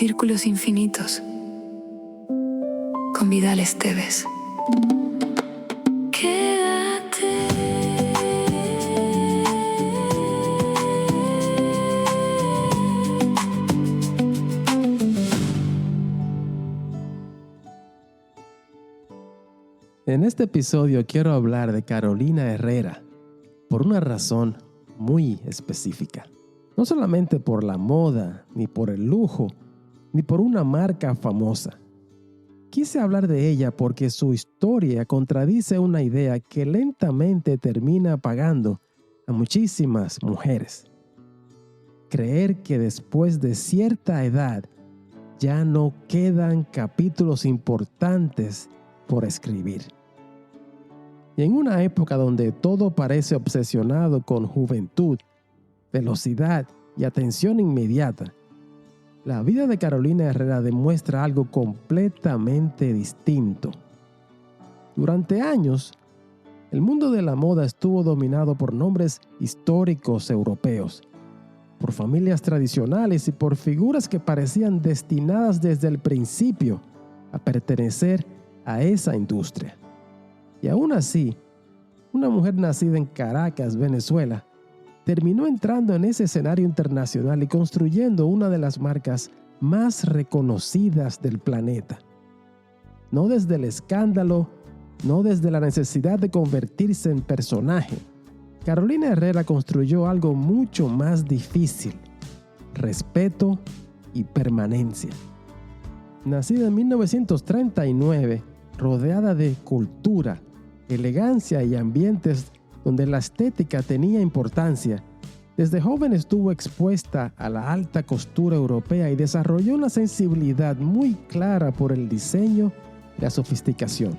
Círculos infinitos con Vidal Esteves. Quédate. En este episodio quiero hablar de Carolina Herrera por una razón muy específica. No solamente por la moda, ni por el lujo, ni por una marca famosa. Quise hablar de ella porque su historia contradice una idea que lentamente termina apagando a muchísimas mujeres. Creer que después de cierta edad ya no quedan capítulos importantes por escribir. Y en una época donde todo parece obsesionado con juventud, velocidad y atención inmediata, la vida de Carolina Herrera demuestra algo completamente distinto. Durante años, el mundo de la moda estuvo dominado por nombres históricos europeos, por familias tradicionales y por figuras que parecían destinadas desde el principio a pertenecer a esa industria. Y aún así, una mujer nacida en Caracas, Venezuela, terminó entrando en ese escenario internacional y construyendo una de las marcas más reconocidas del planeta. No desde el escándalo, no desde la necesidad de convertirse en personaje. Carolina Herrera construyó algo mucho más difícil: respeto y permanencia. Nacida en 1939, rodeada de cultura, elegancia y ambientes donde la estética tenía importancia, desde joven estuvo expuesta a la alta costura europea y desarrolló una sensibilidad muy clara por el diseño y la sofisticación.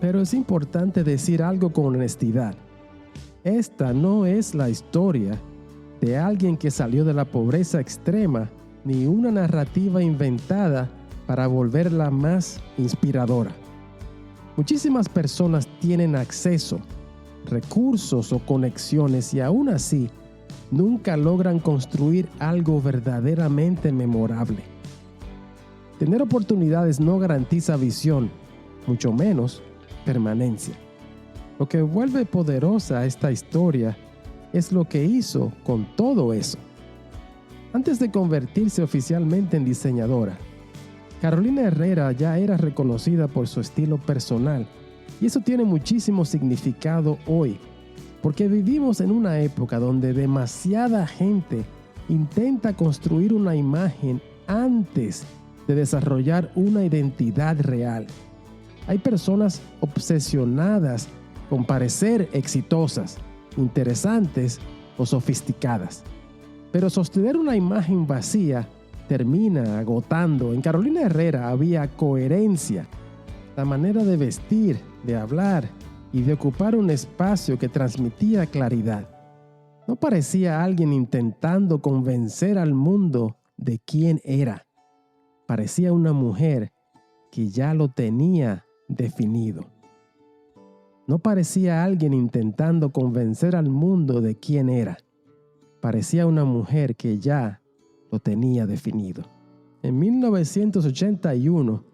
Pero es importante decir algo con honestidad. Esta no es la historia de alguien que salió de la pobreza extrema, ni una narrativa inventada para volverla más inspiradora. Muchísimas personas tienen acceso, recursos o conexiones y aún así nunca logran construir algo verdaderamente memorable. Tener oportunidades no garantiza visión, mucho menos permanencia. Lo que vuelve poderosa esta historia es lo que hizo con todo eso. Antes de convertirse oficialmente en diseñadora, Carolina Herrera ya era reconocida por su estilo personal, y eso tiene muchísimo significado hoy, porque vivimos en una época donde demasiada gente intenta construir una imagen antes de desarrollar una identidad real. Hay personas obsesionadas con parecer exitosas, interesantes o sofisticadas. Pero sostener una imagen vacía termina agotando. En Carolina Herrera había coherencia, la manera de vestir, de hablar y de ocupar un espacio que transmitía claridad. No parecía alguien intentando convencer al mundo de quién era. Parecía una mujer que ya lo tenía definido. No parecía alguien intentando convencer al mundo de quién era. Parecía una mujer que ya lo tenía definido. En 1981,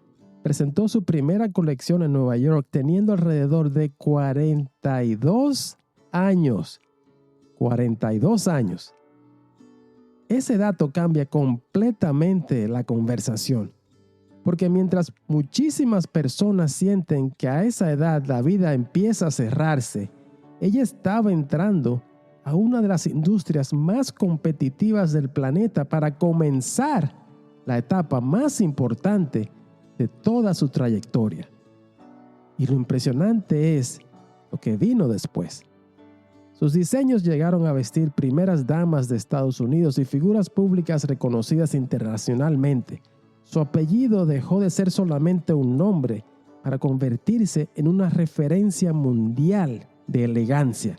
presentó su primera colección en Nueva York teniendo alrededor de 42 años. 42 años. Ese dato cambia completamente la conversación, porque mientras muchísimas personas sienten que a esa edad la vida empieza a cerrarse, ella estaba entrando a una de las industrias más competitivas del planeta para comenzar la etapa más importante de toda su trayectoria. Y lo impresionante es lo que vino después. Sus diseños llegaron a vestir primeras damas de Estados Unidos y figuras públicas reconocidas internacionalmente. Su apellido dejó de ser solamente un nombre para convertirse en una referencia mundial de elegancia.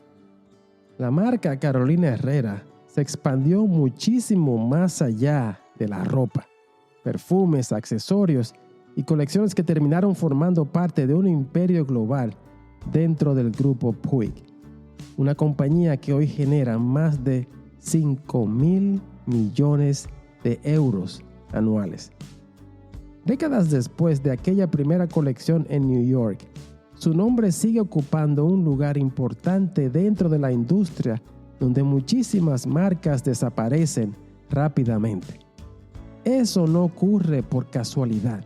La marca Carolina Herrera se expandió muchísimo más allá de la ropa. Perfumes, accesorios y colecciones que terminaron formando parte de un imperio global dentro del grupo Puig, una compañía que hoy genera más de 5.000 millones de euros anuales. Décadas después de aquella primera colección en New York, su nombre sigue ocupando un lugar importante dentro de la industria donde muchísimas marcas desaparecen rápidamente. Eso no ocurre por casualidad.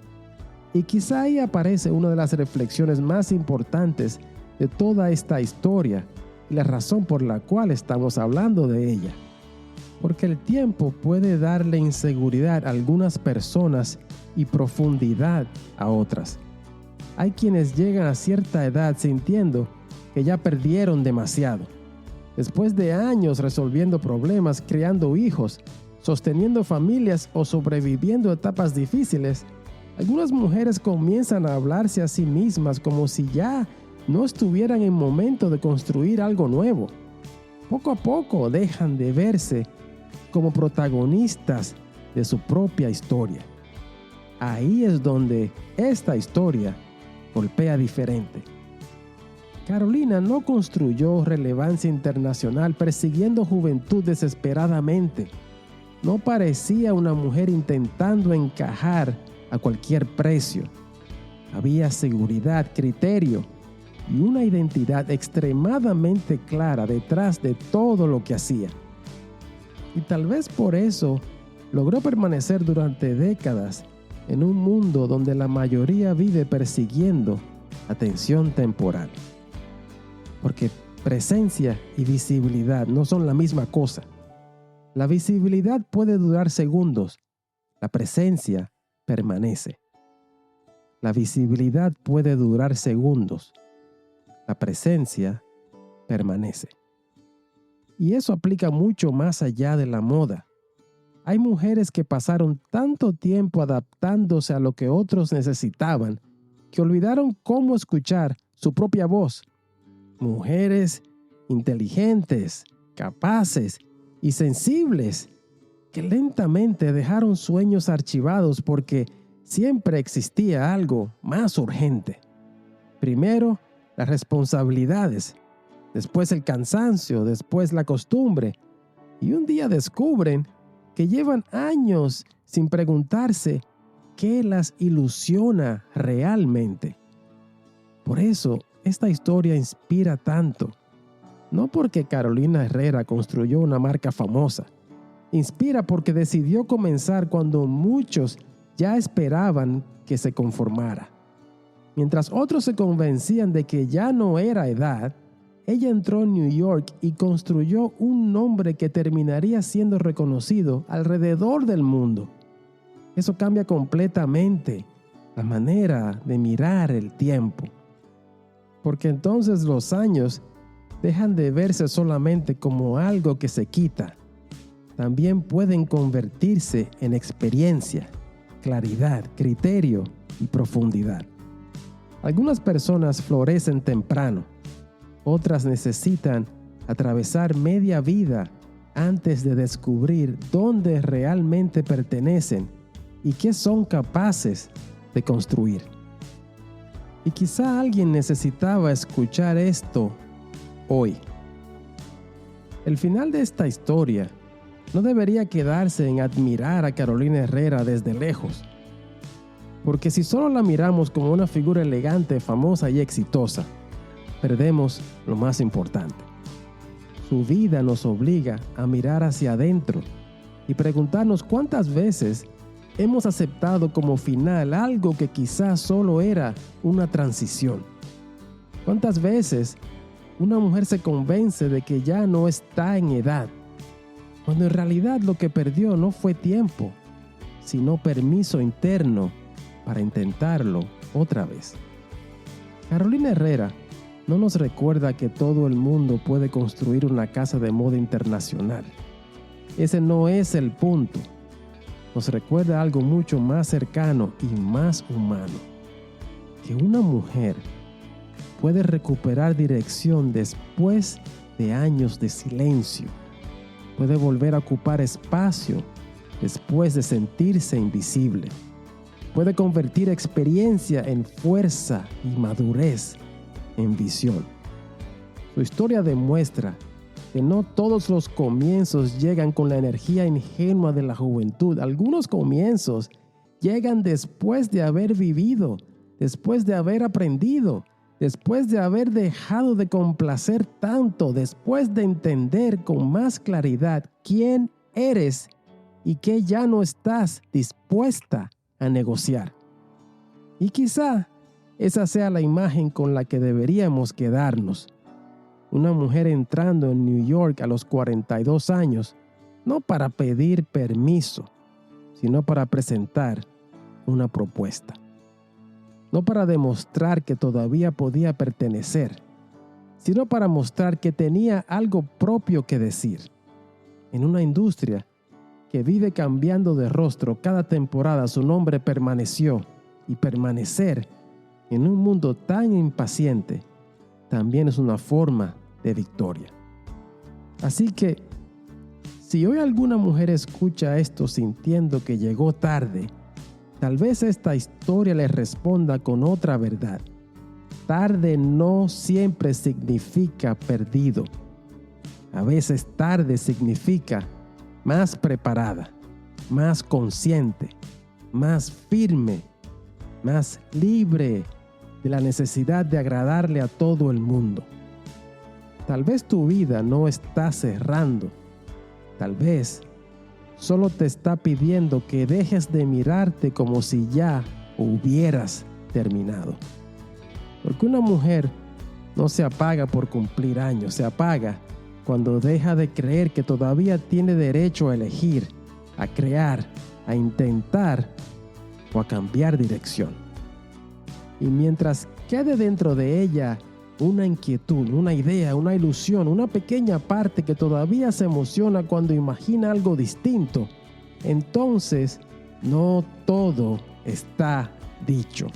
Y quizá ahí aparece una de las reflexiones más importantes de toda esta historia y la razón por la cual estamos hablando de ella. Porque el tiempo puede darle inseguridad a algunas personas y profundidad a otras. Hay quienes llegan a cierta edad sintiendo que ya perdieron demasiado. Después de años resolviendo problemas, criando hijos, sosteniendo familias o sobreviviendo etapas difíciles, algunas mujeres comienzan a hablarse a sí mismas como si ya no estuvieran en momento de construir algo nuevo. Poco a poco dejan de verse como protagonistas de su propia historia. Ahí es donde esta historia golpea diferente. Carolina no construyó relevancia internacional persiguiendo juventud desesperadamente. No parecía una mujer intentando encajar a cualquier precio. Había seguridad, criterio y una identidad extremadamente clara detrás de todo lo que hacía. Y tal vez por eso logró permanecer durante décadas en un mundo donde la mayoría vive persiguiendo atención temporal. Porque presencia y visibilidad no son la misma cosa. La visibilidad puede durar segundos, la presencia permanece. La visibilidad puede durar segundos, la presencia permanece. Y eso aplica mucho más allá de la moda. Hay mujeres que pasaron tanto tiempo adaptándose a lo que otros necesitaban que olvidaron cómo escuchar su propia voz. Mujeres inteligentes, capaces y sensibles que lentamente dejaron sueños archivados porque siempre existía algo más urgente. Primero, las responsabilidades, después el cansancio, después la costumbre, y un día descubren que llevan años sin preguntarse qué las ilusiona realmente. Por eso, esta historia inspira tanto. No porque Carolina Herrera construyó una marca famosa. Inspira porque decidió comenzar cuando muchos ya esperaban que se conformara. Mientras otros se convencían de que ya no era edad, ella entró en New York y construyó un nombre que terminaría siendo reconocido alrededor del mundo. Eso cambia completamente la manera de mirar el tiempo. Porque entonces los años dejan de verse solamente como algo que se quita. También pueden convertirse en experiencia, claridad, criterio y profundidad. Algunas personas florecen temprano, otras necesitan atravesar media vida antes de descubrir dónde realmente pertenecen y qué son capaces de construir. Y quizá alguien necesitaba escuchar esto hoy. El final de esta historia no debería quedarse en admirar a Carolina Herrera desde lejos. Porque si solo la miramos como una figura elegante, famosa y exitosa, perdemos lo más importante. Su vida nos obliga a mirar hacia adentro y preguntarnos cuántas veces hemos aceptado como final algo que quizás solo era una transición. ¿Cuántas veces una mujer se convence de que ya no está en edad, cuando en realidad lo que perdió no fue tiempo, sino permiso interno para intentarlo otra vez? Carolina Herrera no nos recuerda que todo el mundo puede construir una casa de moda internacional. Ese no es el punto. Nos recuerda algo mucho más cercano y más humano. Que una mujer puede recuperar dirección después de años de silencio. Puede volver a ocupar espacio después de sentirse invisible. Puede convertir experiencia en fuerza y madurez en visión. Su historia demuestra que no todos los comienzos llegan con la energía ingenua de la juventud. Algunos comienzos llegan después de haber vivido, después de haber aprendido, después de haber dejado de complacer tanto, después de entender con más claridad quién eres y que ya no estás dispuesta a negociar. Y quizá esa sea la imagen con la que deberíamos quedarnos. Una mujer entrando en New York a los 42 años, no para pedir permiso, sino para presentar una propuesta. No para demostrar que todavía podía pertenecer, sino para mostrar que tenía algo propio que decir. En una industria que vive cambiando de rostro cada temporada, su nombre permaneció, y permanecer en un mundo tan impaciente también es una forma de victoria. Así que, si hoy alguna mujer escucha esto sintiendo que llegó tarde, tal vez esta historia le responda con otra verdad. Tarde no siempre significa perdido. A veces tarde significa más preparada, más consciente, más firme, más libre de la necesidad de agradarle a todo el mundo. Tal vez tu vida no está cerrando. Tal vez solo te está pidiendo que dejes de mirarte como si ya hubieras terminado. Porque una mujer no se apaga por cumplir años, se apaga cuando deja de creer que todavía tiene derecho a elegir, a crear, a intentar o a cambiar dirección. Y mientras quede dentro de ella una inquietud, una idea, una ilusión, una pequeña parte que todavía se emociona cuando imagina algo distinto, entonces no todo está dicho.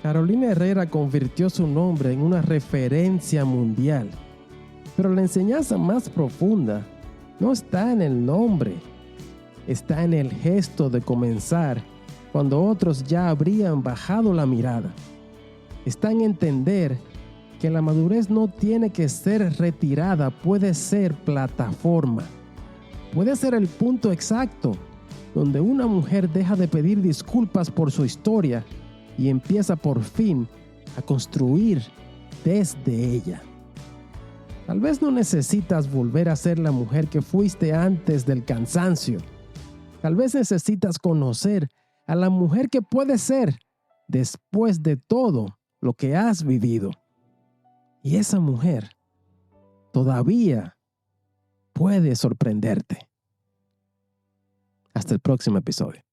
Carolina Herrera convirtió su nombre en una referencia mundial, pero la enseñanza más profunda no está en el nombre, está en el gesto de comenzar cuando otros ya habrían bajado la mirada. Está en entender que la madurez no tiene que ser retirada, puede ser plataforma. Puede ser el punto exacto donde una mujer deja de pedir disculpas por su historia y empieza por fin a construir desde ella. Tal vez no necesitas volver a ser la mujer que fuiste antes del cansancio. Tal vez necesitas conocer a la mujer que puedes ser después de todo lo que has vivido. Y esa mujer todavía puede sorprenderte. Hasta el próximo episodio.